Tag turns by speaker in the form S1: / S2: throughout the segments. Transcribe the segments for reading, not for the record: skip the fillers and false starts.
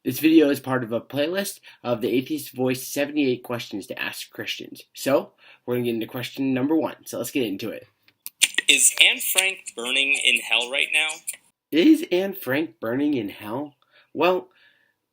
S1: This video is part of a playlist of the Atheist Voice 78 questions to ask Christians. So, we're going to get into question number 1. So let's get into it.
S2: Is Anne Frank burning in hell right now?
S1: Is Anne Frank burning in hell? Well,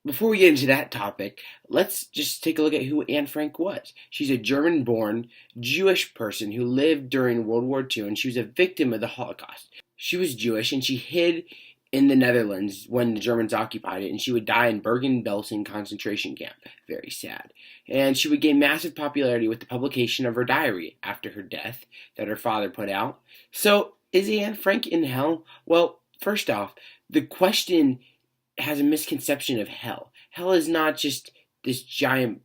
S1: before we get into that topic, let's just take a look at who Anne Frank was. She's a German-born Jewish person who lived during World War II, and she was a victim of the Holocaust. She was Jewish, and she hid in the Netherlands when the Germans occupied it, and she would die in Bergen-Belsen concentration camp. Very sad. And she would gain massive popularity with the publication of her diary after her death that her father put out. So, is Anne Frank in hell? Well, first off, the question has a misconception of hell. Hell is not just this giant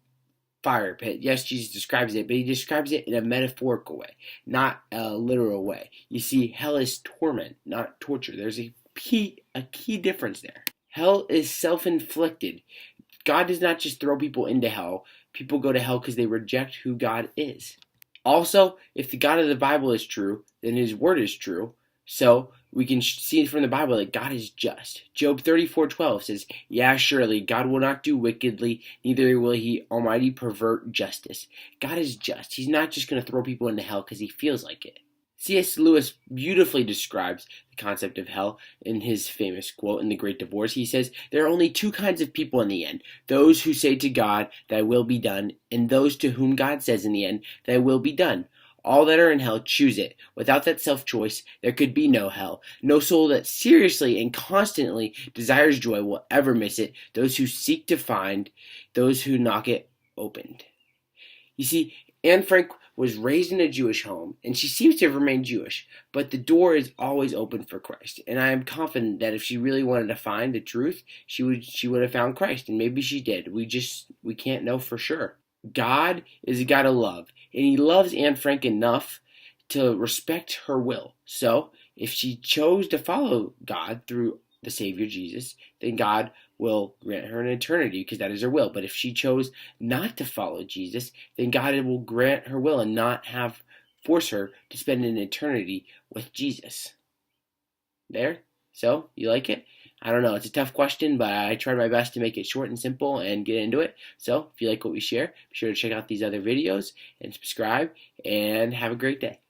S1: fire pit. Yes, Jesus describes it, but he describes it in a metaphorical way, not a literal way. You see, hell is torment, not torture. There's a key difference there. Hell is self-inflicted. God does not just throw people into hell. People go to hell because they reject who God is. Also, if the God of the Bible is true, then his word is true. So we can see from the Bible that God is just. Job 34:12 says, "Yeah, surely God will not do wickedly, neither will he almighty pervert justice." God is just. He's not just going to throw people into hell because he feels like it. C.S. Lewis beautifully describes the concept of hell in his famous quote in The Great Divorce. He says, "There are only two kinds of people in the end, those who say to God, 'Thy will be done,' and those to whom God says in the end, 'Thy will be done.' All that are in hell choose it. Without that self-choice, there could be no hell. No soul that seriously and constantly desires joy will ever miss it. Those who seek to find, those who knock it opened." You see, Anne Frank was raised in a Jewish home, and she seems to have remained Jewish, but the door is always open for Christ. And I am confident that if she really wanted to find the truth, she would have found Christ, and maybe she did. We can't know for sure. God is a God of love, and he loves Anne Frank enough to respect her will. So, if she chose to follow God through the Savior Jesus, then God will grant her an eternity because that is her will. But if she chose not to follow Jesus, then God will grant her will and not force her to spend an eternity with Jesus. There? So, you like it? I don't know. It's a tough question, but I tried my best to make it short and simple and get into it. So, if you like what we share, be sure to check out these other videos and subscribe, and have a great day.